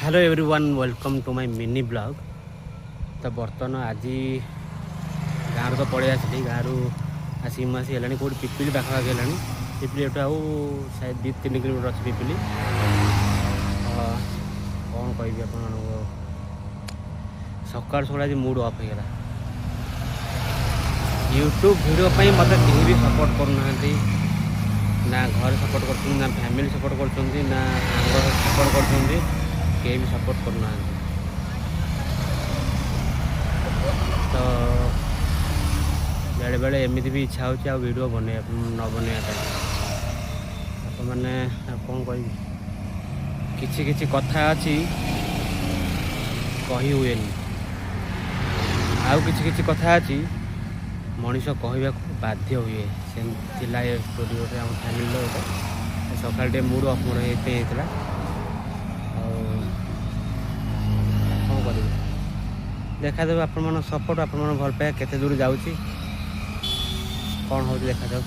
Hello everyone welcome to my mini blog. तो बर्तमान आज गाँव तो पड़े आसली गाँव आसिक मासी है कौट पिपिली पाखापाखि है पिपिली एटू आउ शायद 2-3 किलोमीटर अच्छी पिपिली कौन कह सकाल सकाल आज मूड ऑफ होगा यूट्यूब वीडियो मत कहीं भी सपोर्ट करना ना घर सपोर्ट कर ना फैमिली सपोर्ट कर ना सपोर्ट कर कहीं भी सपोर्ट करना तो बेले बेले एमती भी इच्छा हो वीडियो बने न बनवाई आप मैंने कौन कह किछि किछि कथा अच्छी कही हुए आउ किछि किछि कथा अच्छी मनीष कहवा बाध्य हुए से स्टोरी गोटे आम फैमिली सकाल मूड अफ मोर होता कौन कर देखा आप सपोर्ट आप भल पाए केते दूर जाऊँगी कौन हो देखा जाऊ।